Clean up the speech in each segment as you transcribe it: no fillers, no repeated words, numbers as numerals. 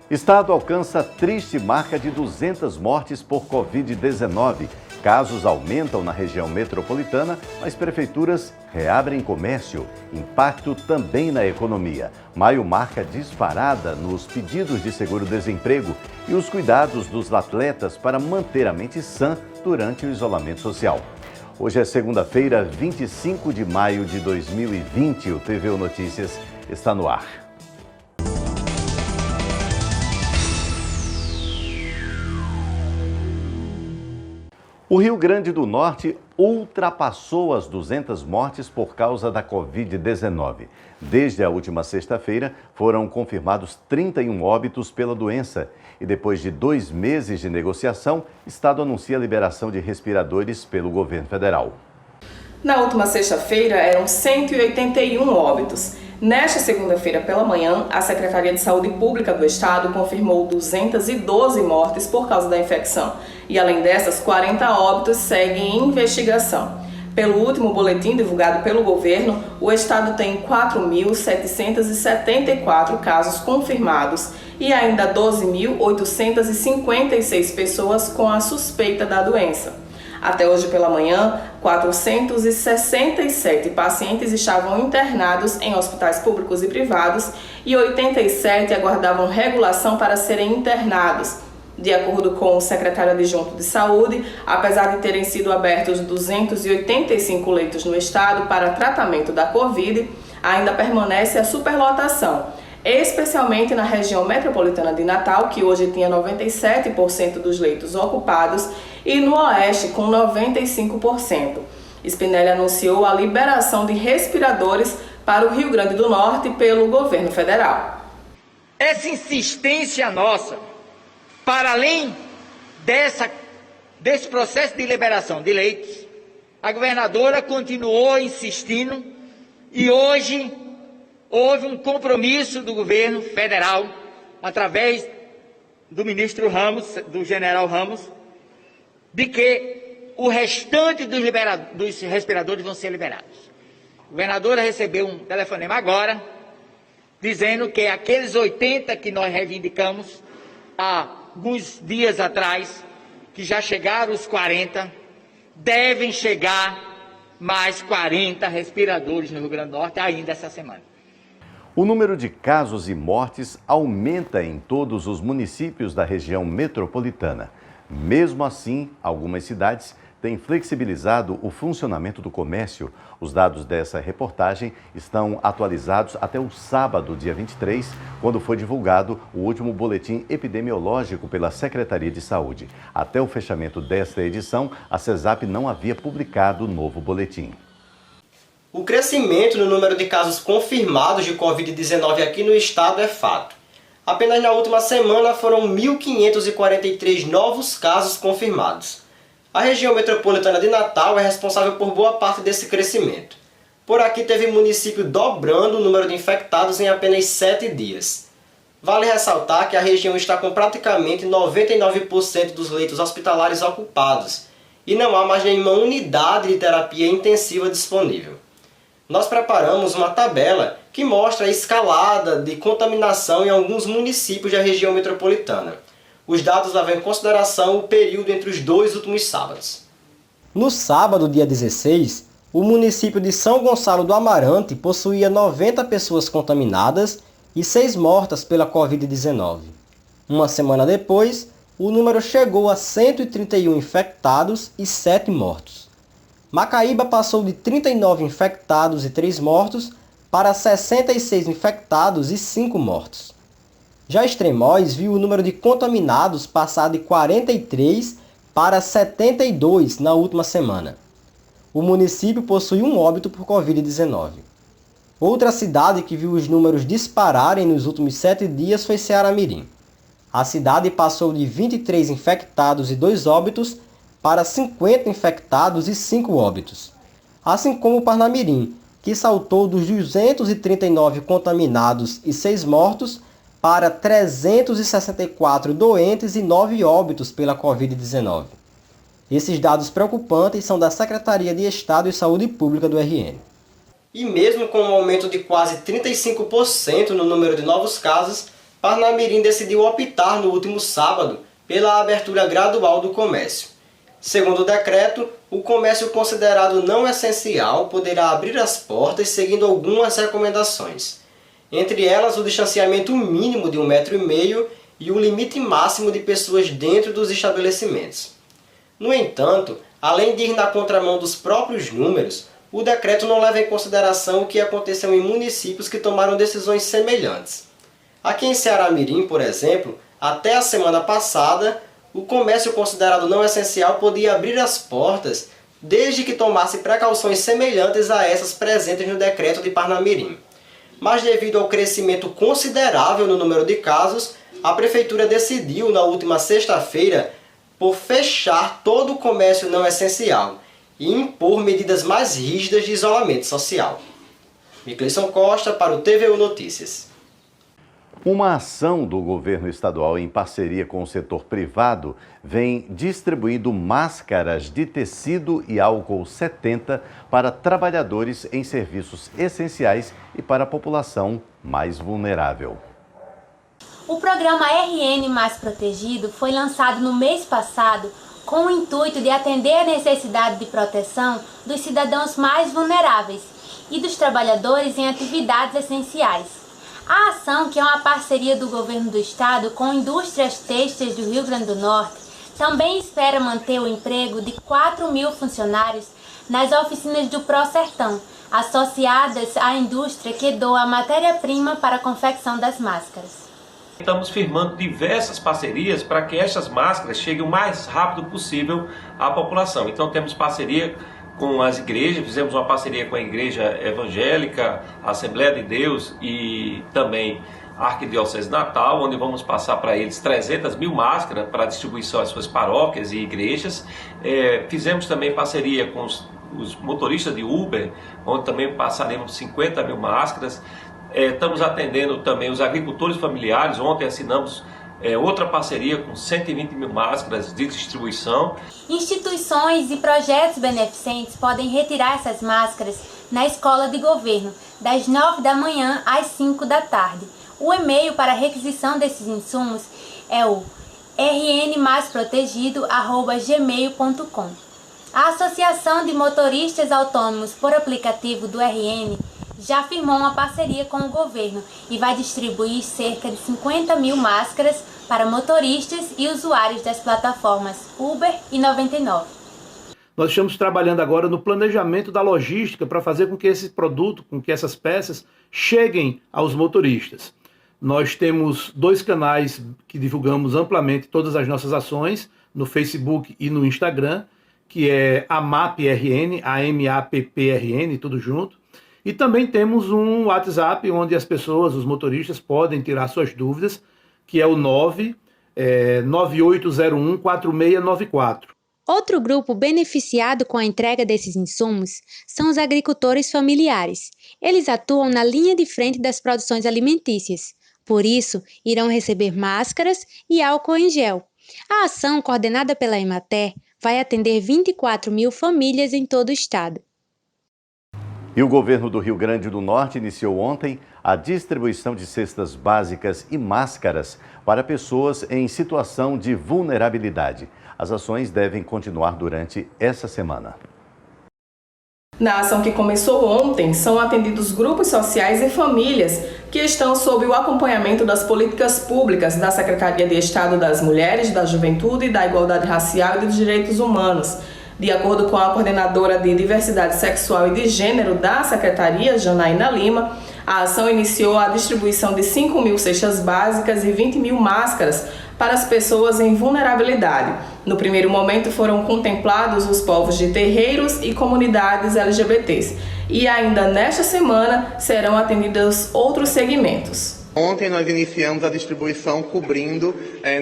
Estado alcança triste marca de 200 mortes por Covid-19. Casos aumentam na região metropolitana, mas prefeituras reabrem comércio. Impacto também na economia. Maio marca disparada nos pedidos de seguro-desemprego e os cuidados dos atletas para manter a mente sã durante o isolamento social. Hoje é segunda-feira, 25 de maio de 2020. O TVU Notícias está no ar. O Rio Grande do Norte ultrapassou as 200 mortes por causa da Covid-19. Desde a última sexta-feira, foram confirmados 31 óbitos pela doença. E depois de 2 meses de negociação, o Estado anuncia a liberação de respiradores pelo governo federal. Na última sexta-feira, eram 181 óbitos. Nesta segunda-feira pela manhã, a Secretaria de Saúde Pública do Estado confirmou 212 mortes por causa da infecção. E além dessas, 40 óbitos seguem em investigação. Pelo último boletim divulgado pelo governo, o Estado tem 4.774 casos confirmados e ainda 12.856 pessoas com a suspeita da doença. Até hoje pela manhã, 467 pacientes estavam internados em hospitais públicos e privados e 87 aguardavam regulação para serem internados. De acordo com o secretário adjunto de Saúde, apesar de terem sido abertos 285 leitos no estado para tratamento da Covid, ainda permanece a superlotação, especialmente na região metropolitana de Natal, que hoje tinha 97% dos leitos ocupados, e no Oeste, com 95%. Spinelli anunciou a liberação de respiradores para o Rio Grande do Norte pelo governo federal. Essa insistência nossa, para além desse processo de liberação de leitos, a governadora continuou insistindo e hoje houve um compromisso do governo federal, através do ministro Ramos, do general Ramos, de que o restante dos respiradores vão ser liberados. A governadora recebeu um telefonema agora, dizendo que aqueles 80 que nós reivindicamos há alguns dias atrás, que já chegaram os 40, devem chegar mais 40 respiradores no Rio Grande do Norte ainda essa semana. O número de casos e mortes aumenta em todos os municípios da região metropolitana. Mesmo assim, algumas cidades têm flexibilizado o funcionamento do comércio. Os dados dessa reportagem estão atualizados até o sábado, dia 23, quando foi divulgado o último boletim epidemiológico pela Secretaria de Saúde. Até o fechamento desta edição, a CESAP não havia publicado o novo boletim. O crescimento no número de casos confirmados de Covid-19 aqui no estado é fato. Apenas na última semana foram 1.543 novos casos confirmados. A região metropolitana de Natal é responsável por boa parte desse crescimento. Por aqui teve município dobrando o número de infectados em apenas 7 dias. Vale ressaltar que a região está com praticamente 99% dos leitos hospitalares ocupados e não há mais nenhuma unidade de terapia intensiva disponível. Nós preparamos uma tabela que mostra a escalada de contaminação em alguns municípios da região metropolitana. Os dados levam em consideração o período entre os 2 últimos sábados. No sábado, dia 16, o município de São Gonçalo do Amarante possuía 90 pessoas contaminadas e 6 mortas pela Covid-19. Uma semana depois, o número chegou a 131 infectados e 7 mortos. Macaíba passou de 39 infectados e 3 mortos para 66 infectados e 5 mortos. Já Extremóis viu o número de contaminados passar de 43 para 72 na última semana. O município possui um óbito por Covid-19. Outra cidade que viu os números dispararem nos últimos 7 dias foi Ceará-Mirim. A cidade passou de 23 infectados e 2 óbitos para 50 infectados e 5 óbitos. Assim como Parnamirim, que saltou dos 239 contaminados e 6 mortos para 364 doentes e 9 óbitos pela Covid-19. Esses dados preocupantes são da Secretaria de Estado de Saúde Pública do RN. E mesmo com um aumento de quase 35% no número de novos casos, Parnamirim decidiu optar no último sábado pela abertura gradual do comércio. Segundo o decreto, o comércio considerado não essencial poderá abrir as portas seguindo algumas recomendações. Entre elas, o distanciamento mínimo de 1,5 metro e o limite máximo de pessoas dentro dos estabelecimentos. No entanto, além de ir na contramão dos próprios números, o decreto não leva em consideração o que aconteceu em municípios que tomaram decisões semelhantes. Aqui em Ceará-Mirim, por exemplo, até a semana passada, o comércio considerado não essencial podia abrir as portas desde que tomasse precauções semelhantes a essas presentes no decreto de Parnamirim. Mas devido ao crescimento considerável no número de casos, a Prefeitura decidiu, na última sexta-feira, por fechar todo o comércio não essencial e impor medidas mais rígidas de isolamento social. Micleison Costa para o TVU Notícias. Uma ação do governo estadual em parceria com o setor privado vem distribuindo máscaras de tecido e álcool 70 para trabalhadores em serviços essenciais e para a população mais vulnerável. O programa RN Mais Protegido foi lançado no mês passado com o intuito de atender a necessidade de proteção dos cidadãos mais vulneráveis e dos trabalhadores em atividades essenciais. A ação, que é uma parceria do governo do estado com indústrias têxteis do Rio Grande do Norte, também espera manter o emprego de 4.000 funcionários nas oficinas do ProSertão, associadas à indústria que doa a matéria-prima para a confecção das máscaras. Estamos firmando diversas parcerias para que estas máscaras cheguem o mais rápido possível à população. Então temos parceria com as igrejas, fizemos uma parceria com a Igreja Evangélica, a Assembleia de Deus e também a Arquidiocese de Natal, onde vamos passar para eles 300.000 máscaras para distribuição às suas paróquias e igrejas. Fizemos também parceria com os motoristas de Uber, onde também passaremos 50.000 máscaras. Estamos atendendo também os agricultores familiares. Ontem assinamos outra parceria com 120.000 máscaras de distribuição. Instituições e projetos beneficentes podem retirar essas máscaras na escola de governo, das 9 da manhã às 5 da tarde. O e-mail para requisição desses insumos é o rnmaisprotegido@gmail.com. A Associação de Motoristas Autônomos por Aplicativo do RN já firmou uma parceria com o governo e vai distribuir cerca de 50.000 máscaras para motoristas e usuários das plataformas Uber e 99. Nós estamos trabalhando agora no planejamento da logística para fazer com que esse produto, com que essas peças cheguem aos motoristas. Nós temos 2 canais que divulgamos amplamente todas as nossas ações, no Facebook e no Instagram, que é AMAPRN, AMAPPRN, tudo junto. E também temos um WhatsApp onde as pessoas, os motoristas, podem tirar suas dúvidas, que é o 9801-4694. Outro grupo beneficiado com a entrega desses insumos são os agricultores familiares. Eles atuam na linha de frente das produções alimentícias. Por isso, irão receber máscaras e álcool em gel. A ação, coordenada pela Emater, vai atender 24.000 famílias em todo o estado. E o governo do Rio Grande do Norte iniciou ontem a distribuição de cestas básicas e máscaras para pessoas em situação de vulnerabilidade. As ações devem continuar durante essa semana. Na ação que começou ontem, são atendidos grupos sociais e famílias que estão sob o acompanhamento das políticas públicas da Secretaria de Estado das Mulheres, da Juventude, da Igualdade Racial e dos Direitos Humanos. De acordo com a coordenadora de Diversidade Sexual e de Gênero da Secretaria, Janaína Lima, a ação iniciou a distribuição de 5.000 cestas básicas e 20.000 máscaras para as pessoas em vulnerabilidade. No primeiro momento foram contemplados os povos de terreiros e comunidades LGBTs. E ainda nesta semana serão atendidos outros segmentos. Ontem nós iniciamos a distribuição cobrindo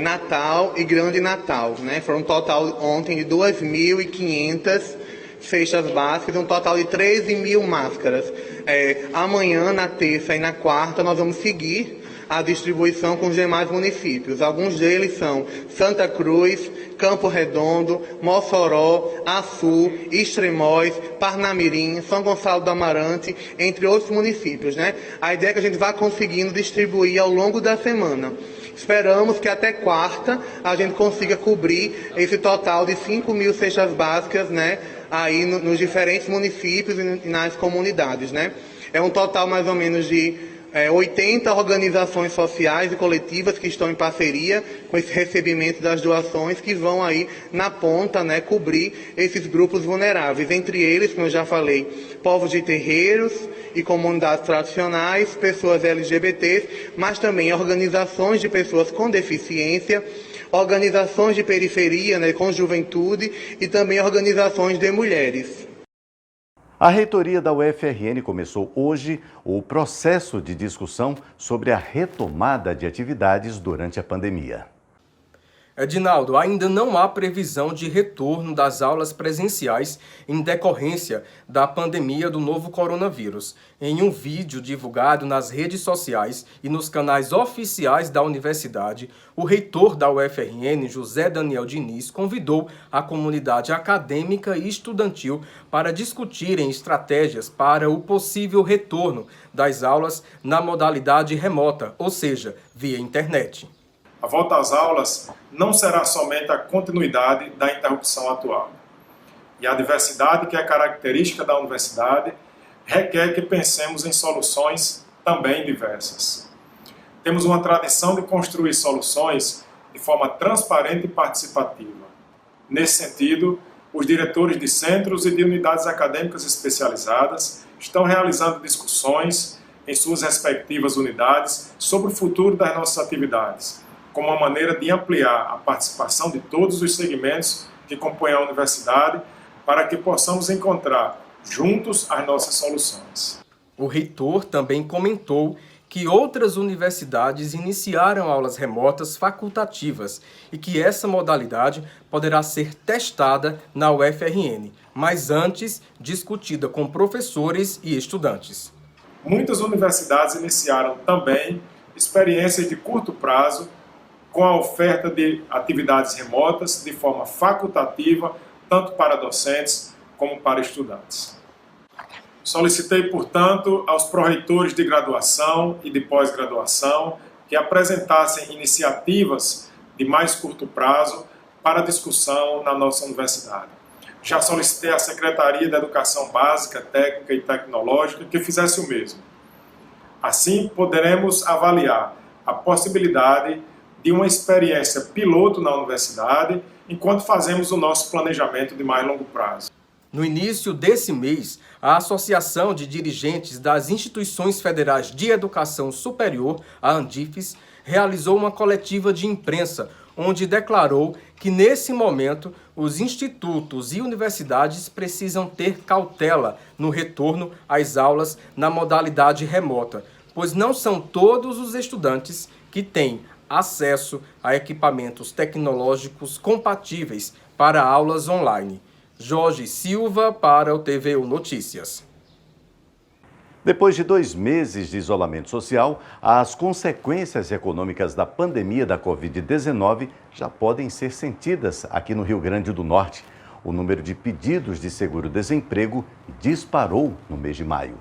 Natal e Grande Natal, né? Foram um total ontem de 2.500 cestas básicas, um total de 13.000 máscaras. Amanhã, na terça e na quarta, nós vamos seguir a distribuição com os demais municípios. Alguns deles são Santa Cruz, Campo Redondo, Mossoró, Açu, Extremóis, Parnamirim, São Gonçalo do Amarante, entre outros municípios, né? A ideia é que a gente vá conseguindo distribuir ao longo da semana. Esperamos que até quarta a gente consiga cobrir esse total de 5.000 cestas básicas, né, aí nos diferentes municípios e nas comunidades, né? É um total mais ou menos de 80 organizações sociais e coletivas que estão em parceria com esse recebimento das doações, que vão aí na ponta, né, cobrir esses grupos vulneráveis. Entre eles, como eu já falei, povos de terreiros e comunidades tradicionais, pessoas LGBTs, mas também organizações de pessoas com deficiência, organizações de periferia, né, com juventude e também organizações de mulheres. A reitoria da UFRN começou hoje o processo de discussão sobre a retomada de atividades durante a pandemia. Edinaldo, ainda não há previsão de retorno das aulas presenciais em decorrência da pandemia do novo coronavírus. Em um vídeo divulgado nas redes sociais e nos canais oficiais da universidade, o reitor da UFRN, José Daniel Diniz, convidou a comunidade acadêmica e estudantil para discutirem estratégias para o possível retorno das aulas na modalidade remota, ou seja, via internet. A volta às aulas não será somente a continuidade da interrupção atual. E a diversidade que é característica da universidade requer que pensemos em soluções também diversas. Temos uma tradição de construir soluções de forma transparente e participativa. Nesse sentido, os diretores de centros e de unidades acadêmicas especializadas estão realizando discussões em suas respectivas unidades sobre o futuro das nossas atividades, como uma maneira de ampliar a participação de todos os segmentos que compõem a universidade, para que possamos encontrar juntos as nossas soluções. O reitor também comentou que outras universidades iniciaram aulas remotas facultativas e que essa modalidade poderá ser testada na UFRN, mas antes discutida com professores e estudantes. Muitas universidades iniciaram também experiências de curto prazo com a oferta de atividades remotas de forma facultativa, tanto para docentes como para estudantes. Solicitei, portanto, aos pró-reitores de graduação e de pós-graduação que apresentassem iniciativas de mais curto prazo para discussão na nossa universidade. Já solicitei à Secretaria da Educação Básica, Técnica e Tecnológica que fizesse o mesmo. Assim, poderemos avaliar a possibilidade de uma experiência piloto na universidade, enquanto fazemos o nosso planejamento de mais longo prazo. No início desse mês, a Associação de Dirigentes das Instituições Federais de Educação Superior, a ANDIFES, realizou uma coletiva de imprensa, onde declarou que, nesse momento, os institutos e universidades precisam ter cautela no retorno às aulas na modalidade remota, pois não são todos os estudantes que têm acesso a equipamentos tecnológicos compatíveis para aulas online. Jorge Silva para o TVU Notícias. Depois de 2 meses de isolamento social, as consequências econômicas da pandemia da Covid-19 já podem ser sentidas aqui no Rio Grande do Norte. O número de pedidos de seguro-desemprego disparou no mês de maio.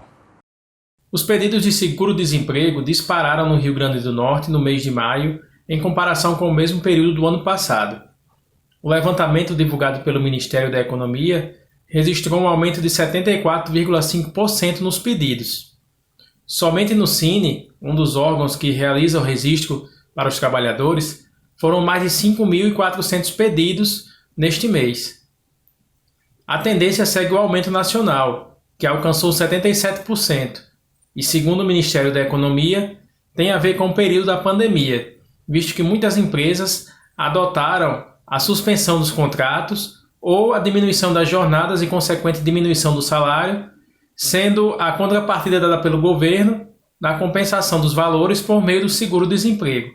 Os pedidos de seguro-desemprego dispararam no Rio Grande do Norte no mês de maio, em comparação com o mesmo período do ano passado. O levantamento divulgado pelo Ministério da Economia registrou um aumento de 74,5% nos pedidos. Somente no Cine, um dos órgãos que realiza o registro para os trabalhadores, foram mais de 5.400 pedidos neste mês. A tendência segue o aumento nacional, que alcançou 77%, e, segundo o Ministério da Economia, tem a ver com o período da pandemia, visto que muitas empresas adotaram a suspensão dos contratos ou a diminuição das jornadas e consequente diminuição do salário, sendo a contrapartida dada pelo governo na compensação dos valores por meio do seguro-desemprego.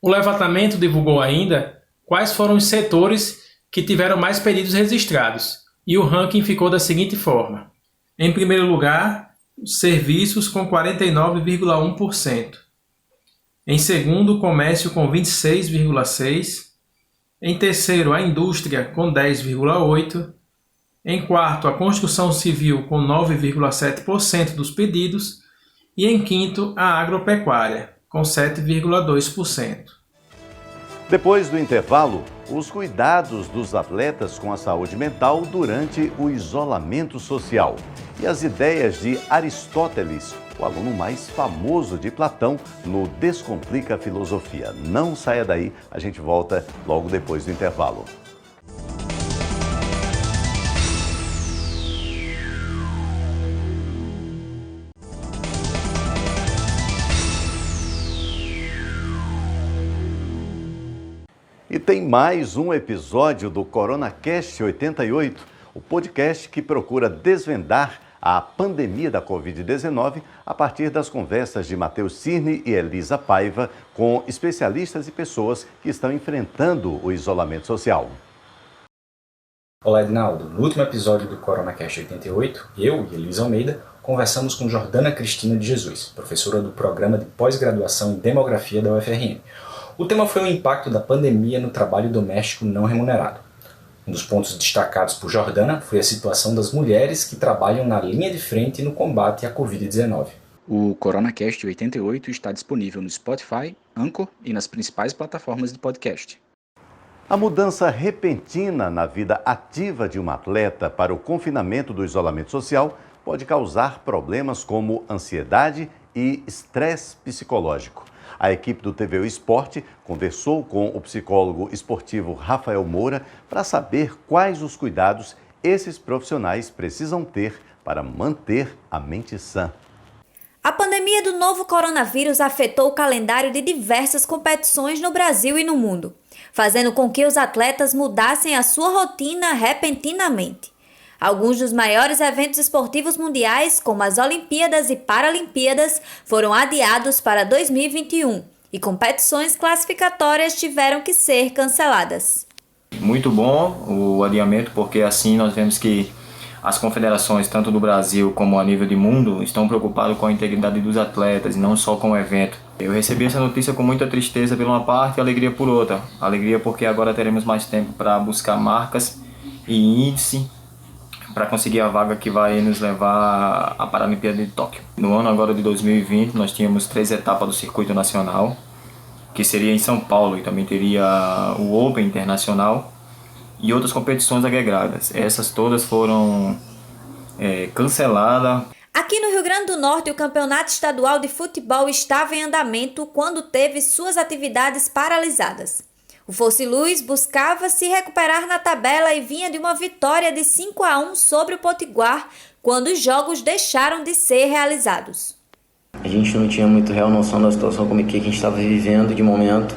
O levantamento divulgou ainda quais foram os setores que tiveram mais pedidos registrados, e o ranking ficou da seguinte forma. Em primeiro lugar, serviços com 49,1%. Em segundo, comércio com 26,6%. Em terceiro, a indústria, com 10,8%. Em quarto, a construção civil, com 9,7% dos pedidos. E em quinto, a agropecuária, com 7,2%. Depois do intervalo, os cuidados dos atletas com a saúde mental durante o isolamento social e as ideias de Aristóteles, o aluno mais famoso de Platão, no Descomplica Filosofia. Não saia daí, a gente volta logo depois do intervalo. E tem mais um episódio do CoronaCast 88, o podcast que procura desvendar a pandemia da Covid-19 a partir das conversas de Matheus Cirne e Elisa Paiva com especialistas e pessoas que estão enfrentando o isolamento social. Olá, Edinaldo. No último episódio do CoronaCast 88, eu e Elisa Almeida conversamos com Jordana Cristina de Jesus, professora do programa de pós-graduação em Demografia da UFRN. O tema foi o impacto da pandemia no trabalho doméstico não remunerado. Um dos pontos destacados por Jordana foi a situação das mulheres que trabalham na linha de frente no combate à Covid-19. O CoronaCast 88 está disponível no Spotify, Anchor e nas principais plataformas de podcast. A mudança repentina na vida ativa de um atleta para o confinamento do isolamento social pode causar problemas como ansiedade e estresse psicológico. A equipe do TVU Esporte conversou com o psicólogo esportivo Rafael Moura para saber quais os cuidados esses profissionais precisam ter para manter a mente sã. A pandemia do novo coronavírus afetou o calendário de diversas competições no Brasil e no mundo, fazendo com que os atletas mudassem a sua rotina repentinamente. Alguns dos maiores eventos esportivos mundiais, como as Olimpíadas e Paralimpíadas, foram adiados para 2021 e competições classificatórias tiveram que ser canceladas. Muito bom o adiamento, porque assim nós vemos que as confederações, tanto do Brasil como a nível de mundo, estão preocupadas com a integridade dos atletas e não só com o evento. Eu recebi essa notícia com muita tristeza por uma parte e alegria por outra. Alegria porque agora teremos mais tempo para buscar marcas e índice para conseguir a vaga que vai nos levar à Paralimpíada de Tóquio. No ano agora de 2020, nós tínhamos 3 etapas do circuito nacional, que seria em São Paulo, e também teria o Open Internacional e outras competições agregadas. Essas todas foram canceladas. Aqui no Rio Grande do Norte, o Campeonato Estadual de Futebol estava em andamento quando teve suas atividades paralisadas. O Fosse Luz buscava se recuperar na tabela e vinha de uma vitória de 5-1 sobre o Potiguar, quando os jogos deixaram de ser realizados. A gente não tinha muito real noção da situação como que a gente estava vivendo de momento.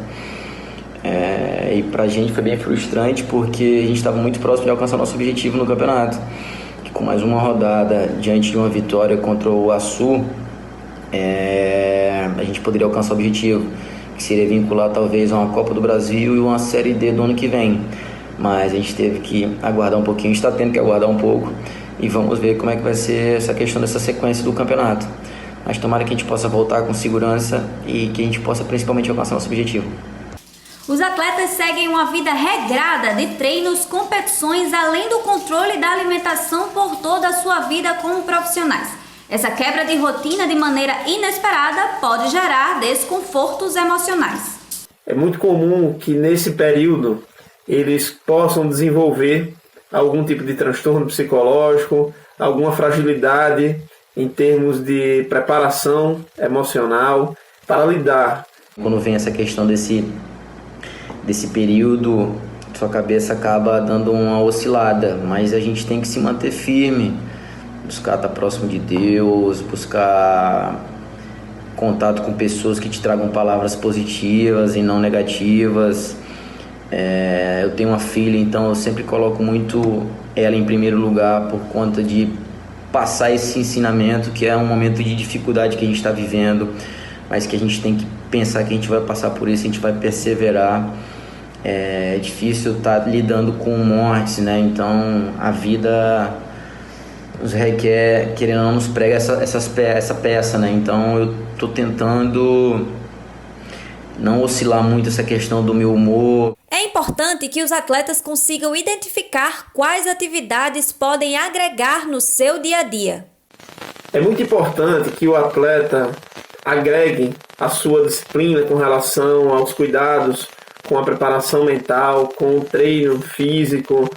E pra gente foi bem frustrante porque a gente estava muito próximo de alcançar nosso objetivo no campeonato. Que com mais uma rodada, diante de uma vitória contra o Açu, a gente poderia alcançar o objetivo, que seria vincular talvez a uma Copa do Brasil e uma Série D do ano que vem. Mas a gente teve que aguardar um pouquinho, está tendo que aguardar um pouco e vamos ver como é que vai ser essa questão dessa sequência do campeonato. Mas tomara que a gente possa voltar com segurança e que a gente possa principalmente alcançar nosso objetivo. Os atletas seguem uma vida regrada de treinos, competições, além do controle da alimentação por toda a sua vida como profissionais. Essa quebra de rotina de maneira inesperada pode gerar desconfortos emocionais. É muito comum que nesse período eles possam desenvolver algum tipo de transtorno psicológico, alguma fragilidade em termos de preparação emocional para lidar. Quando vem essa questão desse período, sua cabeça acaba dando uma oscilada, mas a gente tem que se manter firme, buscar estar próximo de Deus, buscar contato com pessoas que te tragam palavras positivas e não negativas. Eu tenho uma filha, então eu sempre coloco muito ela em primeiro lugar por conta de passar esse ensinamento, que é um momento de dificuldade que a gente está vivendo, mas que a gente tem que pensar que a gente vai passar por isso, a gente vai perseverar. É difícil estar lidando com mortes, né? Então a vida nos requer, querendo ou não, nos prega essa peça, né? Então eu tô tentando não oscilar muito essa questão do meu humor. É É importante que os atletas consigam identificar quais atividades podem agregar no seu dia a dia. É muito importante que o atleta agregue a sua disciplina com relação aos cuidados com a preparação mental, com o treino físico,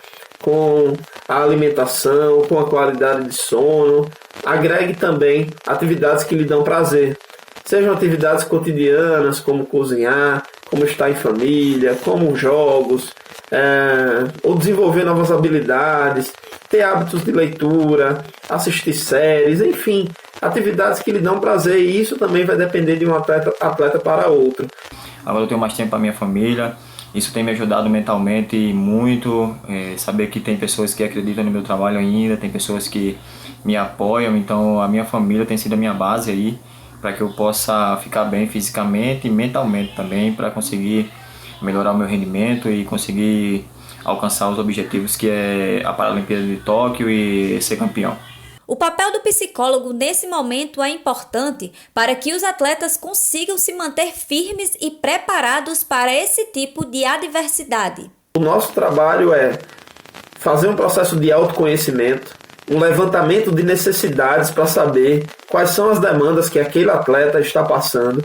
com a alimentação, com a qualidade de sono. Agregue também atividades que lhe dão prazer. Sejam atividades cotidianas, como cozinhar, como estar em família, como jogos, ou desenvolver novas habilidades, ter hábitos de leitura, assistir séries, enfim, atividades que lhe dão prazer, e isso também vai depender de um atleta para outro. Agora eu tenho mais tempo para minha família, isso tem me ajudado mentalmente muito, saber que tem pessoas que acreditam no meu trabalho ainda, tem pessoas que me apoiam, então a minha família tem sido a minha base aí, para que eu possa ficar bem fisicamente e mentalmente também, para conseguir melhorar o meu rendimento e conseguir alcançar os objetivos que é a Paralimpíada de Tóquio e ser campeão. O papel do psicólogo nesse momento é importante para que os atletas consigam se manter firmes e preparados para esse tipo de adversidade. O nosso trabalho é fazer um processo de autoconhecimento, um levantamento de necessidades para saber quais são as demandas que aquele atleta está passando.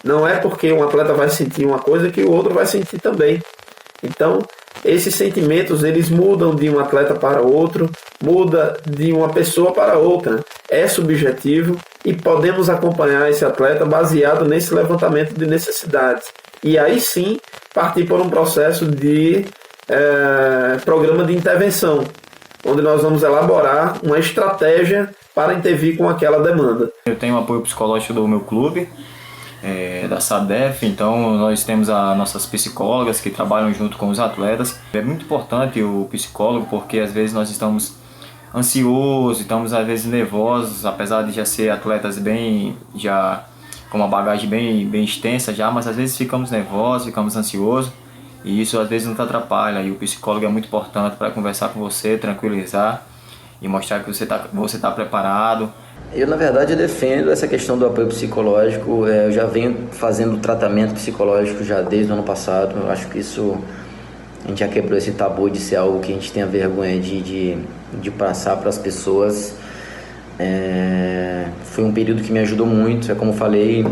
Não é porque um atleta vai sentir uma coisa que o outro vai sentir também. Então, esses sentimentos, eles mudam de um atleta para outro, muda de uma pessoa para outra. É subjetivo e podemos acompanhar esse atleta baseado nesse levantamento de necessidades. E aí sim, partir por um processo de programa de intervenção, onde nós vamos elaborar uma estratégia para intervir com aquela demanda. Eu tenho o apoio psicológico do meu clube, da SADEF, então nós temos as nossas psicólogas que trabalham junto com os atletas. É muito importante o psicólogo, porque às vezes nós estamos ansiosos, estamos às vezes nervosos, apesar de já ser atletas com uma bagagem bem extensa já, mas às vezes ficamos nervosos, ficamos ansiosos, e isso às vezes nos atrapalha, e o psicólogo é muito importante para conversar com você, tranquilizar e mostrar que você tá preparado. Eu, na verdade, defendo essa questão do apoio psicológico. Eu já venho fazendo tratamento psicológico já desde o ano passado. Eu acho que isso, a gente já quebrou esse tabu de ser algo que a gente tenha vergonha de passar para as pessoas. Foi um período que me ajudou muito. Como eu falei,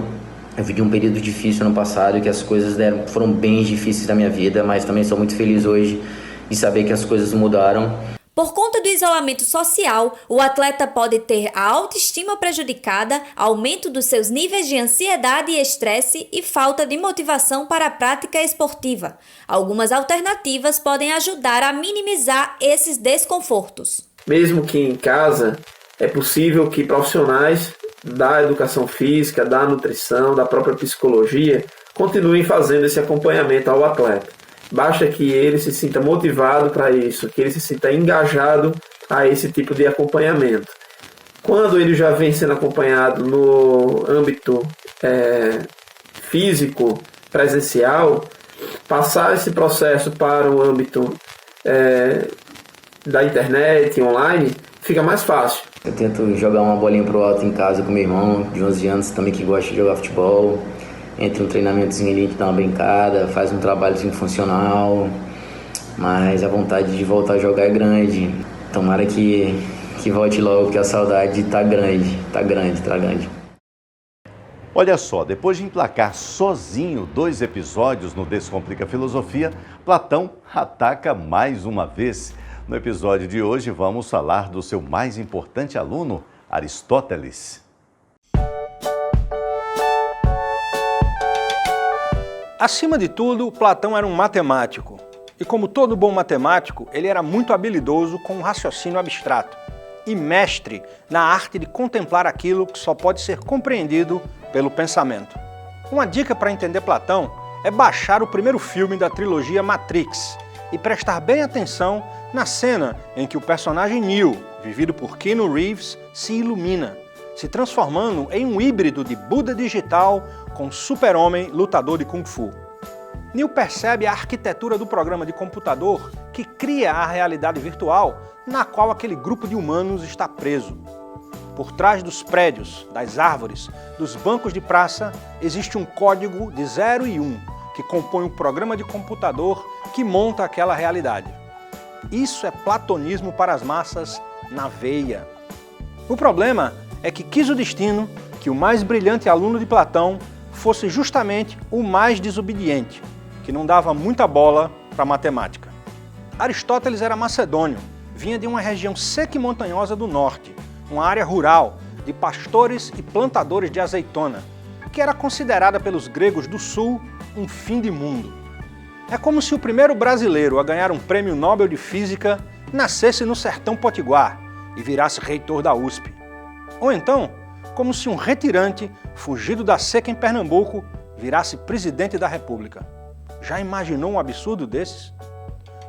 eu vivi um período difícil ano passado, que as coisas foram bem difíceis na minha vida, mas também sou muito feliz hoje de saber que as coisas mudaram. Por conta do isolamento social, o atleta pode ter a autoestima prejudicada, aumento dos seus níveis de ansiedade e estresse e falta de motivação para a prática esportiva. Algumas alternativas podem ajudar a minimizar esses desconfortos. Mesmo que em casa, é possível que profissionais da educação física, da nutrição, da própria psicologia, continuem fazendo esse acompanhamento ao atleta. Basta que ele se sinta motivado para isso, que ele se sinta engajado a esse tipo de acompanhamento. Quando ele já vem sendo acompanhado no âmbito físico, presencial, passar esse processo para o âmbito da internet, online, fica mais fácil. Eu tento jogar uma bolinha pro alto em casa com meu irmão, de 11 anos, também que gosta de jogar futebol. Entre um treinamentozinho ali, a gente dá uma brincada, faz um trabalhozinho funcional, mas a vontade de voltar a jogar é grande. Tomara que volte logo, porque a saudade tá grande. Olha só, depois de emplacar sozinho 2 episódios no Descomplica Filosofia, Platão ataca mais uma vez. No episódio de hoje vamos falar do seu mais importante aluno, Aristóteles. Acima de tudo, Platão era um matemático. E como todo bom matemático, ele era muito habilidoso com o raciocínio abstrato e mestre na arte de contemplar aquilo que só pode ser compreendido pelo pensamento. Uma dica para entender Platão é baixar o primeiro filme da trilogia Matrix e prestar bem atenção na cena em que o personagem Neo, vivido por Keanu Reeves, se ilumina, se transformando em um híbrido de Buda digital com super-homem lutador de Kung Fu. Neo percebe a arquitetura do programa de computador que cria a realidade virtual na qual aquele grupo de humanos está preso. Por trás dos prédios, das árvores, dos bancos de praça, existe um código de 0 e 1 que compõe o programa de computador que monta aquela realidade. Isso é platonismo para as massas na veia. O problema é que quis o destino que o mais brilhante aluno de Platão fosse justamente o mais desobediente, que não dava muita bola para matemática. Aristóteles era macedônio, vinha de uma região seca e montanhosa do norte, uma área rural de pastores e plantadores de azeitona, que era considerada pelos gregos do sul um fim de mundo. É como se o primeiro brasileiro a ganhar um prêmio Nobel de Física nascesse no sertão potiguar e virasse reitor da USP. Ou então, como se um retirante fugido da seca em Pernambuco virasse presidente da República. Já imaginou um absurdo desses?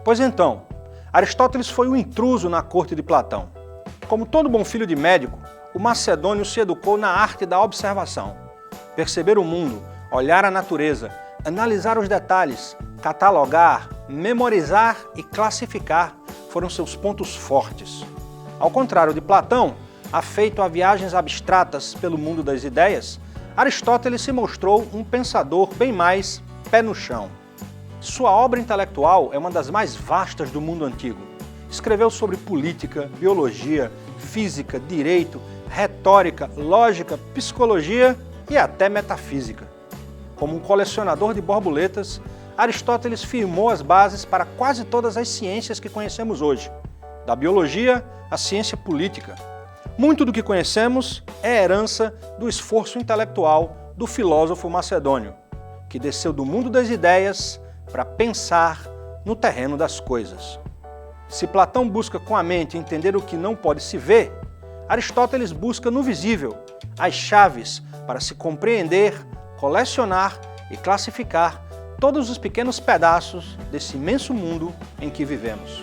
Pois então, Aristóteles foi o intruso na corte de Platão. Como todo bom filho de médico, o macedônio se educou na arte da observação. Perceber o mundo, olhar a natureza, analisar os detalhes, catalogar, memorizar e classificar foram seus pontos fortes. Ao contrário de Platão, afeito a viagens abstratas pelo mundo das ideias, Aristóteles se mostrou um pensador bem mais pé no chão. Sua obra intelectual é uma das mais vastas do mundo antigo. Escreveu sobre política, biologia, física, direito, retórica, lógica, psicologia e até metafísica. Como um colecionador de borboletas, Aristóteles firmou as bases para quase todas as ciências que conhecemos hoje, da biologia à ciência política. Muito do que conhecemos é herança do esforço intelectual do filósofo macedônio, que desceu do mundo das ideias para pensar no terreno das coisas. Se Platão busca com a mente entender o que não pode se ver, Aristóteles busca no visível as chaves para se compreender, colecionar e classificar todos os pequenos pedaços desse imenso mundo em que vivemos.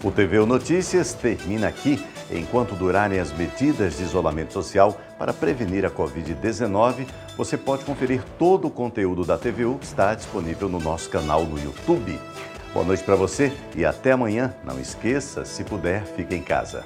O TVU Notícias termina aqui. Enquanto durarem as medidas de isolamento social para prevenir a Covid-19, você pode conferir todo o conteúdo da TVU que está disponível no nosso canal no YouTube. Boa noite para você e até amanhã. Não esqueça, se puder, fique em casa.